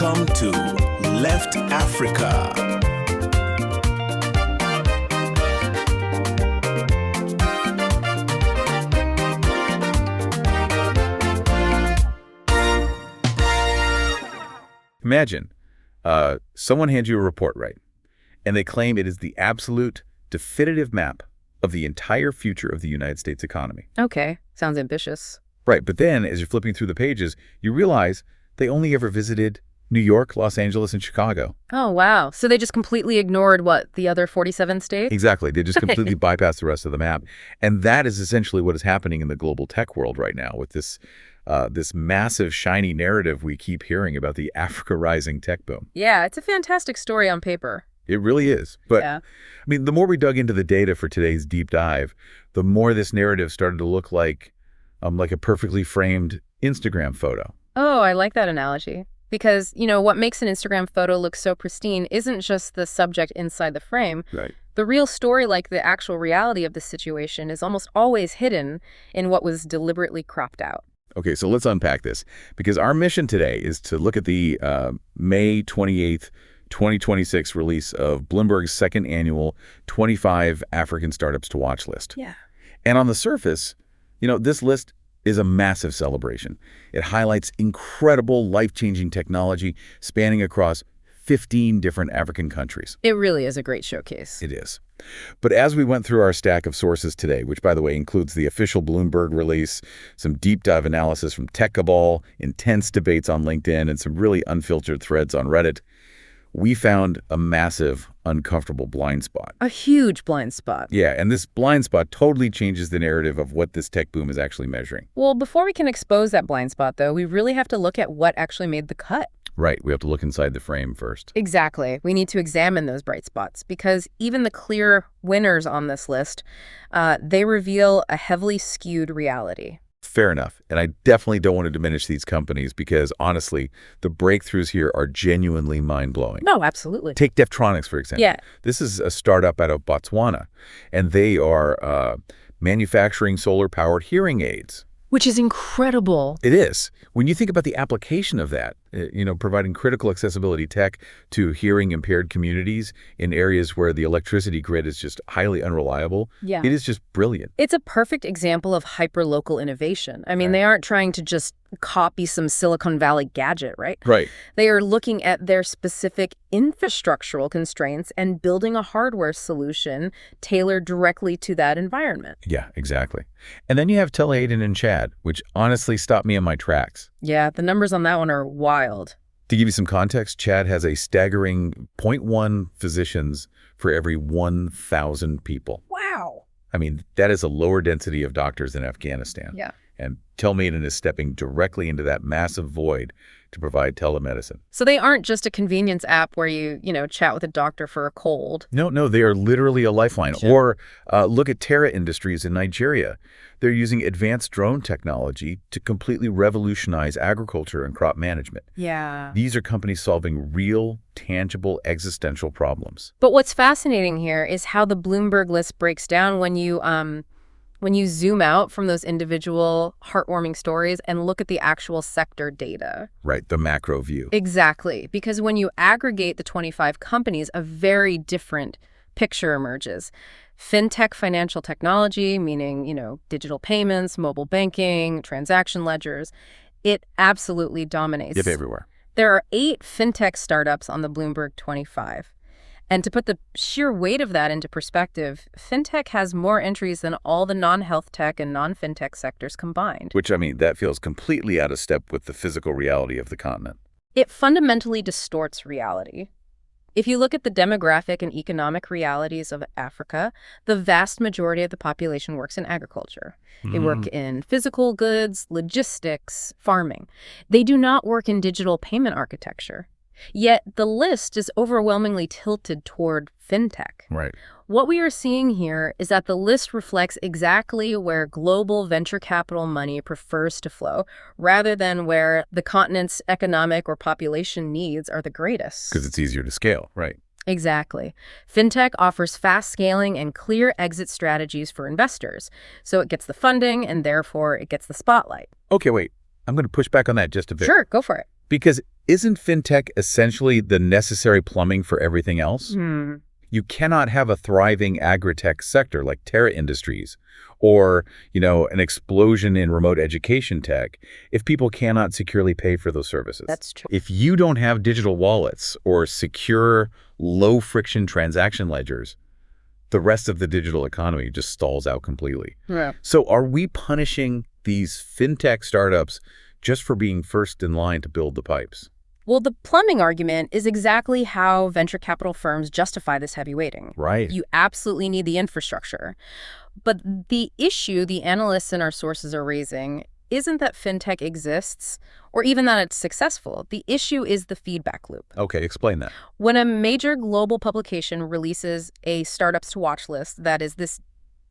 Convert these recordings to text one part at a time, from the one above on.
Welcome to Left Africa. Imagine someone hands you a report, right? And they claim it is the absolute definitive map of the entire future of the United States economy. Okay, sounds ambitious. Right, but then as you're flipping through the pages, you realize they only ever visited New York, Los Angeles, and Chicago. Oh, wow. So they just completely ignored, the other 47 states? Exactly. They just completely bypassed the rest of the map. And that is essentially what is happening in the global tech world right now with this massive, shiny narrative we keep hearing about the Africa rising tech boom. Yeah, it's a fantastic story on paper. It really is. But, yeah. I mean, the more we dug into the data for today's deep dive, the more this narrative started to look like a perfectly framed Instagram photo. Oh, I like that analogy. Because, what makes an Instagram photo look so pristine isn't just the subject inside the frame. Right. The real story, like the actual reality of the situation, is almost always hidden in what was deliberately cropped out. Okay, so let's unpack this. Because our mission today is to look at the May 28th, 2026 release of Bloomberg's second annual 25 African Startups to Watch list. Yeah. And on the surface, this list is a massive celebration. It highlights incredible life-changing technology spanning across 15 different African countries. It really is a great showcase. It is. But as we went through our stack of sources today, which, by the way, includes the official Bloomberg release, some deep dive analysis from Tech Cabal, intense debates on LinkedIn, and some really unfiltered threads on Reddit, we found a massive, uncomfortable blind spot. A huge blind spot. Yeah, and this blind spot totally changes the narrative of what this tech boom is actually measuring. Well, before we can expose that blind spot, though, we really have to look at what actually made the cut. Right, we have to look inside the frame first. Exactly. We need to examine those bright spots because even the clear winners on this list, they reveal a heavily skewed reality. Fair enough. And I definitely don't want to diminish these companies because, honestly, the breakthroughs here are genuinely mind-blowing. No, absolutely. Take Deftronics, for example. Yeah. This is a startup out of Botswana, and they are manufacturing solar-powered hearing aids. Which is incredible. It is. When you think about the application of that, providing critical accessibility tech to hearing-impaired communities in areas where the electricity grid is just highly unreliable, yeah. It is just brilliant. It's a perfect example of hyper-local innovation. I mean, They aren't trying to just copy some Silicon Valley gadget, right? Right. They are looking at their specific infrastructural constraints and building a hardware solution tailored directly to that environment. Yeah, exactly. And then you have Teleaiden and Chad, which honestly stopped me in my tracks. Yeah, the numbers on that one are wild. To give you some context, Chad has a staggering 0.1 physicians for every 1,000 people. Wow. I mean, that is a lower density of doctors than Afghanistan. Yeah. And Teleaiden is stepping directly into that massive void to provide telemedicine. So they aren't just a convenience app where you chat with a doctor for a cold. No, they are literally a lifeline. Sure. Or look at Terra Industries in Nigeria. They're using advanced drone technology to completely revolutionize agriculture and crop management. Yeah. These are companies solving real, tangible, existential problems. But what's fascinating here is how the Bloomberg list breaks down when you zoom out from those individual heartwarming stories and look at the actual sector data. Right, the macro view. Exactly, because when you aggregate the 25 companies, a very different picture emerges. Fintech financial technology, meaning, digital payments, mobile banking, transaction ledgers, it absolutely dominates. Yep, everywhere. There are 8 fintech startups on the Bloomberg 25. And to put the sheer weight of that into perspective, fintech has more entries than all the non-health tech and non-fintech sectors combined. Which, that feels completely out of step with the physical reality of the continent. It fundamentally distorts reality. If you look at the demographic and economic realities of Africa, the vast majority of the population works in agriculture. They work in physical goods, logistics, farming. They do not work in digital payment architecture. Yet the list is overwhelmingly tilted toward fintech. Right. What we are seeing here is that the list reflects exactly where global venture capital money prefers to flow, rather than where the continent's economic or population needs are the greatest. Because it's easier to scale, right? Exactly. Fintech offers fast scaling and clear exit strategies for investors, so it gets the funding and therefore it gets the spotlight. Okay, wait. I'm going to push back on that just a bit. Sure, go for it. Because isn't fintech essentially the necessary plumbing for everything else? You cannot have a thriving agri-tech sector like Terra Industries or, an explosion in remote education tech if people cannot securely pay for those services. That's true. If you don't have digital wallets or secure, low-friction transaction ledgers, the rest of the digital economy just stalls out completely. Yeah. So are we punishing these fintech startups just for being first in line to build the pipes? Well, the plumbing argument is exactly how venture capital firms justify this heavy weighting. Right. You absolutely need the infrastructure. But the issue the analysts in our sources are raising isn't that fintech exists or even that it's successful. The issue is the feedback loop. Okay, explain that. When a major global publication releases a startups to watch list that is this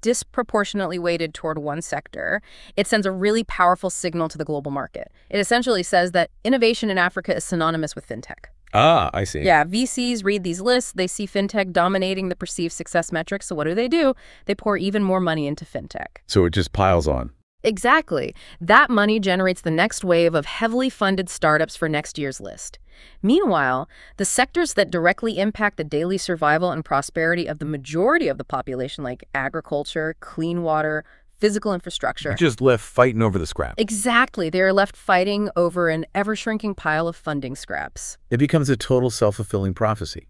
disproportionately weighted toward one sector, it sends a really powerful signal to the global market. It essentially says that innovation in Africa is synonymous with fintech. Ah, I see. Yeah, VCs read these lists, they see fintech dominating the perceived success metrics, so what do? They pour even more money into fintech. So it just piles on. Exactly. That money generates the next wave of heavily funded startups for next year's list. Meanwhile, the sectors that directly impact the daily survival and prosperity of the majority of the population, like agriculture, clean water, physical infrastructure. Just left fighting over the scrap. Exactly. They are left fighting over an ever-shrinking pile of funding scraps. It becomes a total self-fulfilling prophecy.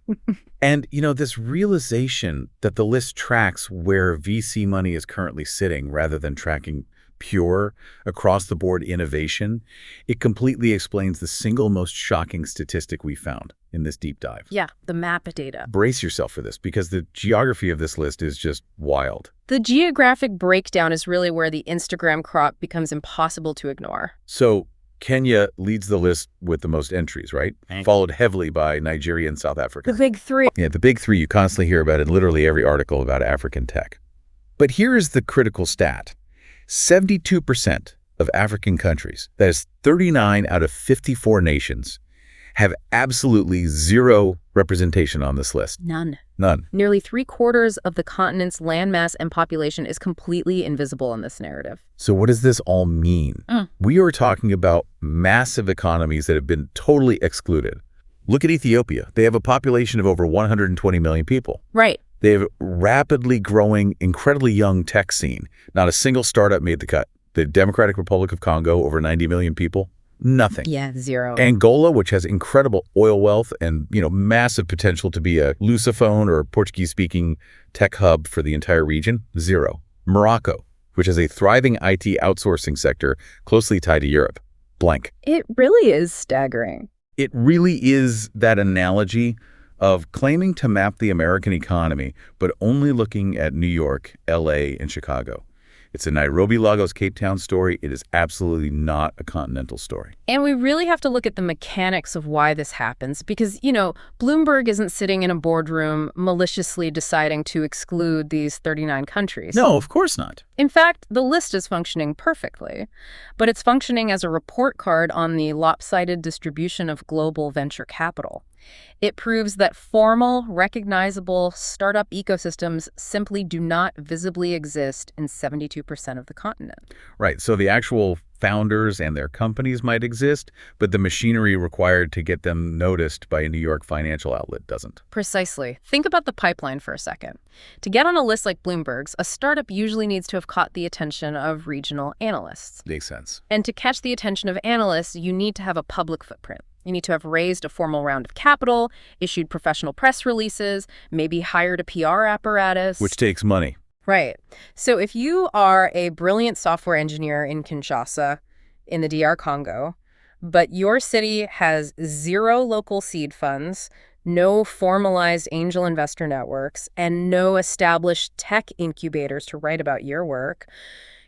And, this realization that the list tracks where VC money is currently sitting rather than tracking pure, across-the-board innovation, it completely explains the single most shocking statistic we found in this deep dive. Yeah, the map data. Brace yourself for this, because the geography of this list is just wild. The geographic breakdown is really where the Instagram crop becomes impossible to ignore. So Kenya leads the list with the most entries, right? Followed heavily by Nigeria and South Africa. The big three. Yeah, the big three you constantly hear about in literally every article about African tech. But here is the critical stat. 72% of African countries, that is 39 out of 54 nations, have absolutely zero representation on this list. None. None. Nearly 3/4 of the continent's landmass and population is completely invisible in this narrative. So what does this all mean? We are talking about massive economies that have been totally excluded. Look at Ethiopia. They have a population of over 120 million people. Right. They have a rapidly growing, incredibly young tech scene. Not a single startup made the cut. The Democratic Republic of Congo, over 90 million people, nothing. Yeah, zero. Angola, which has incredible oil wealth and, massive potential to be a Lusophone or Portuguese-speaking tech hub for the entire region, zero. Morocco, which has a thriving IT outsourcing sector closely tied to Europe, blank. It really is staggering. It really is that analogy of claiming to map the American economy, but only looking at New York, LA, and Chicago. It's a Nairobi-Lagos-Cape Town story. It is absolutely not a continental story. And we really have to look at the mechanics of why this happens because, Bloomberg isn't sitting in a boardroom maliciously deciding to exclude these 39 countries. No, of course not. In fact, the list is functioning perfectly, but it's functioning as a report card on the lopsided distribution of global venture capital. It proves that formal, recognizable startup ecosystems simply do not visibly exist in 72% of the continent. Right. So the actual founders and their companies might exist, but the machinery required to get them noticed by a New York financial outlet doesn't. Precisely. Think about the pipeline for a second. To get on a list like Bloomberg's, a startup usually needs to have caught the attention of regional analysts. Makes sense. And to catch the attention of analysts, you need to have a public footprint. You need to have raised a formal round of capital, issued professional press releases, maybe hired a PR apparatus. Which takes money. Right. So if you are a brilliant software engineer in Kinshasa, in the DR Congo, but your city has zero local seed funds, no formalized angel investor networks, and no established tech incubators to write about your work,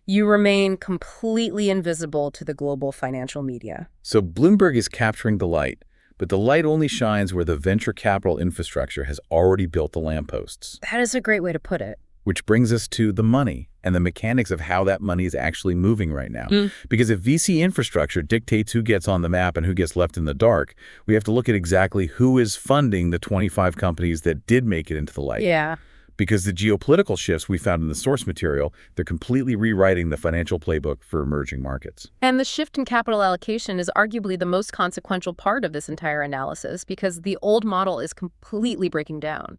you remain completely invisible to the global financial media. So Bloomberg is capturing the light, but the light only shines where the venture capital infrastructure has already built the lampposts. That is a great way to put it. Which brings us to the money and the mechanics of how that money is actually moving right now. Because if VC infrastructure dictates who gets on the map and who gets left in the dark, we have to look at exactly who is funding the 25 companies that did make it into the light. Yeah. Because the geopolitical shifts we found in the source material, they're completely rewriting the financial playbook for emerging markets. And the shift in capital allocation is arguably the most consequential part of this entire analysis because the old model is completely breaking down.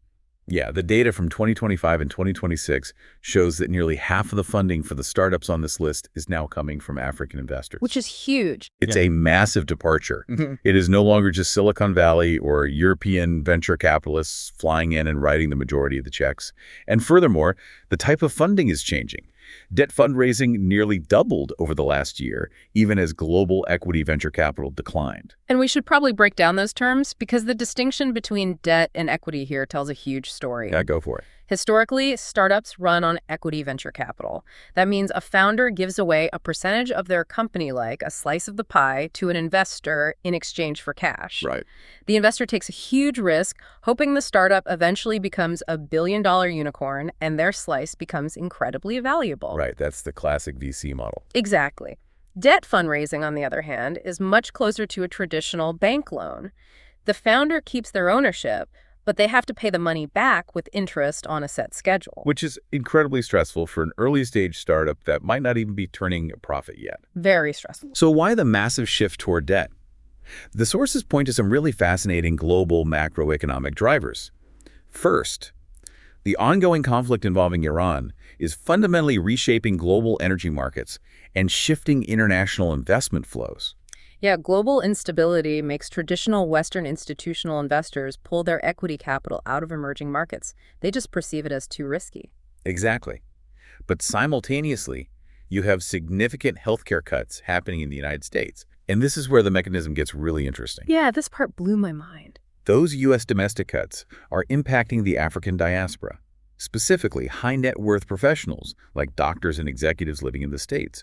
Yeah, the data from 2025 and 2026 shows that nearly half of the funding for the startups on this list is now coming from African investors. Which is huge. It's a massive departure. It is no longer just Silicon Valley or European venture capitalists flying in and writing the majority of the checks. And furthermore, the type of funding is changing. Debt fundraising nearly doubled over the last year, even as global equity venture capital declined. And we should probably break down those terms because the distinction between debt and equity here tells a huge story. Yeah, go for it. Historically, startups run on equity venture capital. That means a founder gives away a percentage of their company, like a slice of the pie, to an investor in exchange for cash. Right. The investor takes a huge risk, hoping the startup eventually becomes a billion-dollar unicorn and their slice becomes incredibly valuable. Right, that's the classic VC model. Exactly. Debt fundraising, on the other hand, is much closer to a traditional bank loan. The founder keeps their ownership, but they have to pay the money back with interest on a set schedule. Which is incredibly stressful for an early-stage startup that might not even be turning a profit yet. Very stressful. So why the massive shift toward debt? The sources point to some really fascinating global macroeconomic drivers. First, the ongoing conflict involving Iran is fundamentally reshaping global energy markets and shifting international investment flows. Yeah, global instability makes traditional Western institutional investors pull their equity capital out of emerging markets. They just perceive it as too risky. Exactly. But simultaneously, you have significant healthcare cuts happening in the United States. And this is where the mechanism gets really interesting. Yeah, this part blew my mind. Those U.S. domestic cuts are impacting the African diaspora, specifically high net worth professionals like doctors and executives living in the States.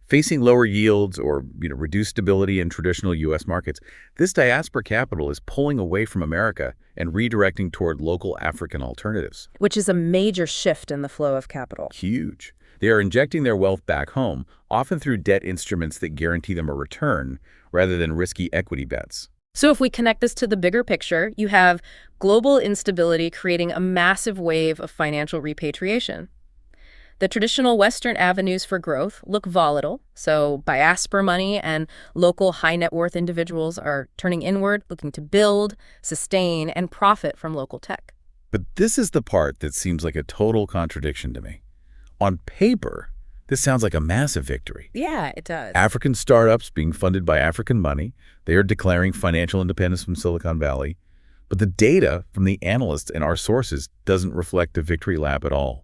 Facing lower yields or reduced stability in traditional U.S. markets, this diaspora capital is pulling away from America and redirecting toward local African alternatives. Which is a major shift in the flow of capital. Huge. They are injecting their wealth back home, often through debt instruments that guarantee them a return rather than risky equity bets. So if we connect this to the bigger picture, you have global instability creating a massive wave of financial repatriation. The traditional Western avenues for growth look volatile, so diaspora money and local high net worth individuals are turning inward, looking to build, sustain, and profit from local tech. But this is the part that seems like a total contradiction to me. On paper, this sounds like a massive victory. Yeah, it does. African startups being funded by African money, they are declaring financial independence from Silicon Valley. But the data from the analysts and our sources doesn't reflect a victory lap at all.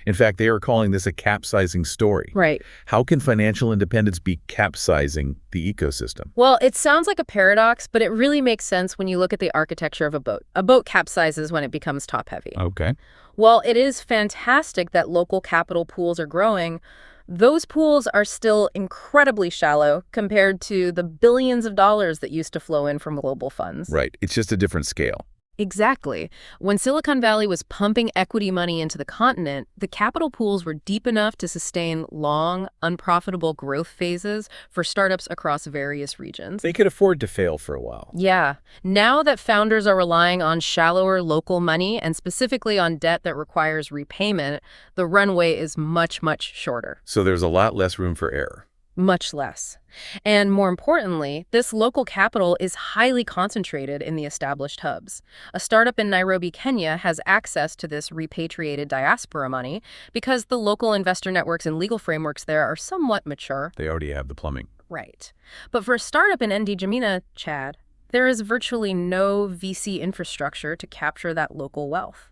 In fact, they are calling this a capsizing story. Right. How can financial independence be capsizing the ecosystem? Well, it sounds like a paradox, but it really makes sense when you look at the architecture of a boat. A boat capsizes when it becomes top-heavy. Okay. While it is fantastic that local capital pools are growing, those pools are still incredibly shallow compared to the billions of dollars that used to flow in from global funds. Right. It's just a different scale. Exactly. When Silicon Valley was pumping equity money into the continent, the capital pools were deep enough to sustain long, unprofitable growth phases for startups across various regions. They could afford to fail for a while. Yeah. Now that founders are relying on shallower local money and specifically on debt that requires repayment, the runway is much, much shorter. So there's a lot less room for error. Much less. And more importantly, this local capital is highly concentrated in the established hubs. A startup in Nairobi, Kenya has access to this repatriated diaspora money because the local investor networks and legal frameworks there are somewhat mature. They already have the plumbing. Right. But for a startup in N'Djamena, Chad, there is virtually no VC infrastructure to capture that local wealth.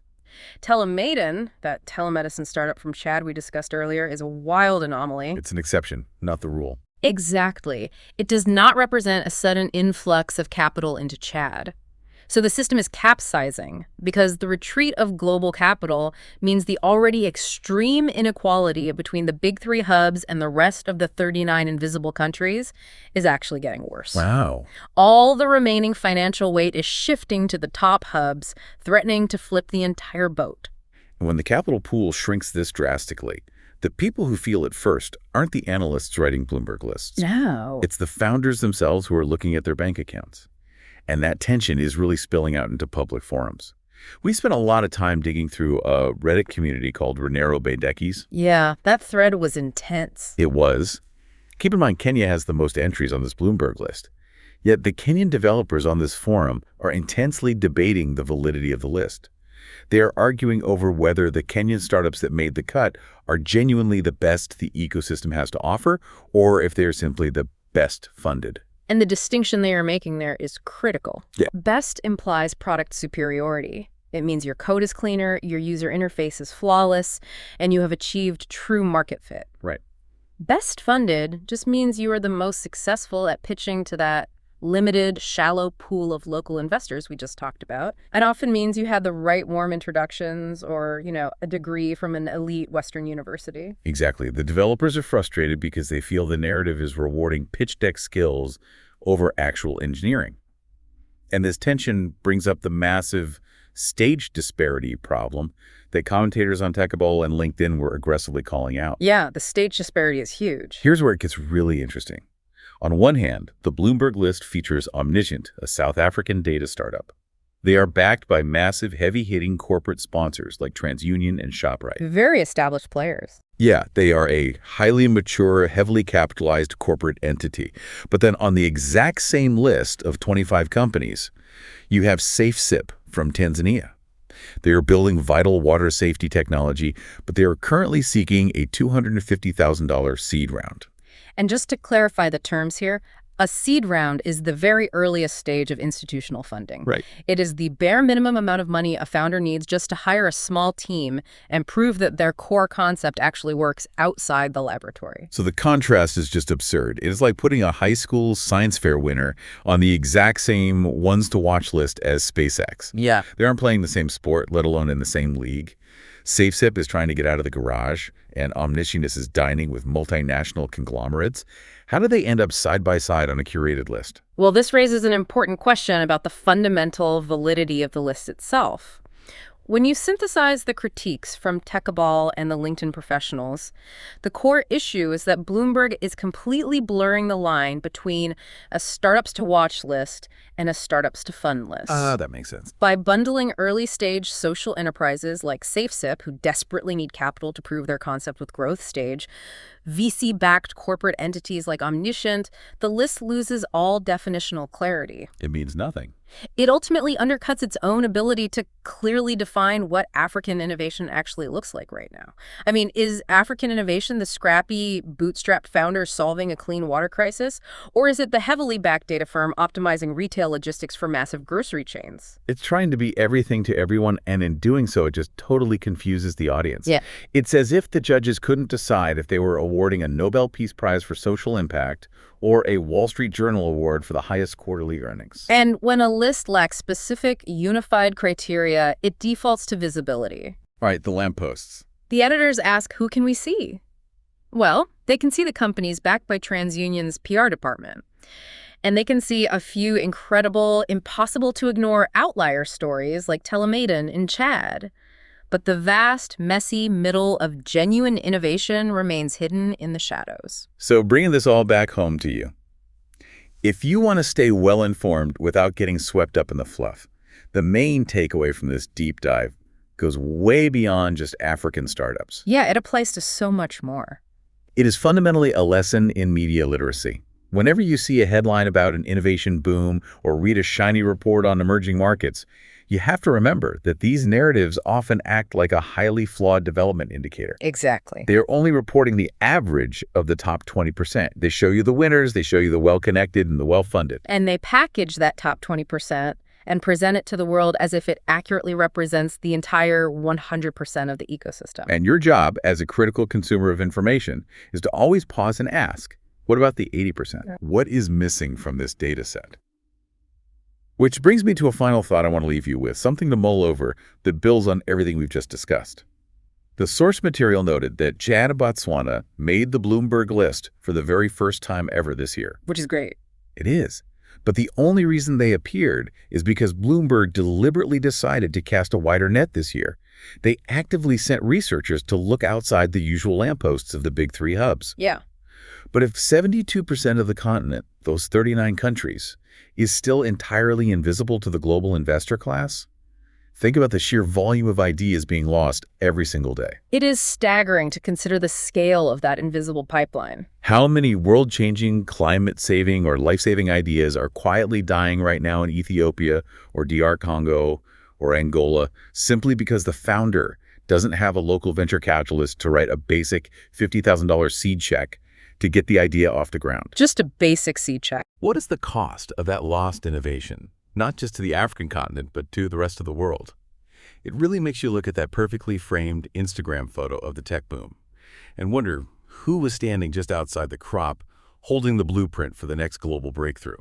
Telemaden, that telemedicine startup from Chad we discussed earlier, is a wild anomaly. It's an exception, not the rule. Exactly. It does not represent a sudden influx of capital into Chad. So the system is capsizing because the retreat of global capital means the already extreme inequality between the big three hubs and the rest of the 39 invisible countries is actually getting worse. Wow. All the remaining financial weight is shifting to the top hubs, threatening to flip the entire boat. When the capital pool shrinks this drastically, the people who feel it first aren't the analysts writing Bloomberg lists. No. It's the founders themselves who are looking at their bank accounts. And that tension is really spilling out into public forums. We spent a lot of time digging through a Reddit community called Renero-Beidekis. Yeah, that thread was intense. It was. Keep in mind, Kenya has the most entries on this Bloomberg list. Yet the Kenyan developers on this forum are intensely debating the validity of the list. They are arguing over whether the Kenyan startups that made the cut are genuinely the best the ecosystem has to offer, or if they are simply the best funded. And the distinction they are making there is critical. Yeah. Best implies product superiority. It means your code is cleaner, your user interface is flawless, and you have achieved true market fit. Right. Best funded just means you are the most successful at pitching to that limited, shallow pool of local investors we just talked about. It often means you had the right warm introductions or, a degree from an elite Western university. Exactly. The developers are frustrated because they feel the narrative is rewarding pitch deck skills over actual engineering. And this tension brings up the massive stage disparity problem that commentators on Techable and LinkedIn were aggressively calling out. Yeah, the stage disparity is huge. Here's where it gets really interesting. On one hand, the Bloomberg list features Omniscient, a South African data startup. They are backed by massive, heavy-hitting corporate sponsors like TransUnion and ShopRite. Very established players. Yeah, they are a highly mature, heavily capitalized corporate entity. But then on the exact same list of 25 companies, you have SafeSip from Tanzania. They are building vital water safety technology, but they are currently seeking a $250,000 seed round. And just to clarify the terms here, a seed round is the very earliest stage of institutional funding. Right. It is the bare minimum amount of money a founder needs just to hire a small team and prove that their core concept actually works outside the laboratory. So the contrast is just absurd. It is like putting a high school science fair winner on the exact same ones-to-watch list as SpaceX. Yeah. They aren't playing the same sport, let alone in the same league. SafeSip is trying to get out of the garage, and Omniscient is dining with multinational conglomerates. How do they end up side by side on a curated list? Well, this raises an important question about the fundamental validity of the list itself. When you synthesize the critiques from Techable and the LinkedIn professionals, the core issue is that Bloomberg is completely blurring the line between a startups to watch list and a startups to fund list. That makes sense. By bundling early-stage social enterprises like SafeSip, who desperately need capital to prove their concept with growth stage, VC-backed corporate entities like Omniscient, the list loses all definitional clarity. It means nothing. It ultimately undercuts its own ability to clearly define what African innovation actually looks like right now. I mean, is African innovation the scrappy, bootstrapped founder solving a clean water crisis? Or is it the heavily backed data firm optimizing retail logistics for massive grocery chains? It's trying to be everything to everyone, and in doing so, it just totally confuses the audience. Yeah. It's as if the judges couldn't decide if they were awarding a Nobel Peace Prize for social impact or a Wall Street Journal award for the highest quarterly earnings. And when a list lacks specific, unified criteria, it defaults to visibility. All right, the lampposts. The editors ask, who can we see? Well, they can see the companies backed by TransUnion's PR department. And they can see a few incredible, impossible-to-ignore outlier stories like Telemaiden in Chad. But the vast, messy middle of genuine innovation remains hidden in the shadows. So bringing this all back home to you, if you want to stay well-informed without getting swept up in the fluff, the main takeaway from this deep dive goes way beyond just African startups. Yeah, it applies to so much more. It is fundamentally a lesson in media literacy. Whenever you see a headline about an innovation boom or read a shiny report on emerging markets, you have to remember that these narratives often act like a highly flawed development indicator. Exactly. They are only reporting the average of the top 20%. They show you the winners, they show you the well-connected and the well-funded. And they package that top 20% and present it to the world as if it accurately represents the entire 100% of the ecosystem. And your job as a critical consumer of information is to always pause and ask, what about the 80%? What is missing from this data set? Which brings me to a final thought I want to leave you with, something to mull over that builds on everything we've just discussed. The source material noted that Chad and Botswana made the Bloomberg list for the very first time ever this year. Which is great. It is. But the only reason they appeared is because Bloomberg deliberately decided to cast a wider net this year. They actively sent researchers to look outside the usual lampposts of the big three hubs. Yeah. But if 72% of the continent, those 39 countries, is still entirely invisible to the global investor class, Think about the sheer volume of ideas being lost every single day. It is staggering to consider the scale of that invisible pipeline. How many world-changing, climate-saving, or life-saving ideas are quietly dying right now in Ethiopia or DR Congo or Angola simply because the founder doesn't have a local venture capitalist to write a basic $50,000 seed check to get the idea off the ground? Just a basic seed check. What is the cost of that lost innovation? Not just to the African continent, but to the rest of the world. It really makes you look at that perfectly framed Instagram photo of the tech boom and wonder who was standing just outside the crop holding the blueprint for the next global breakthrough.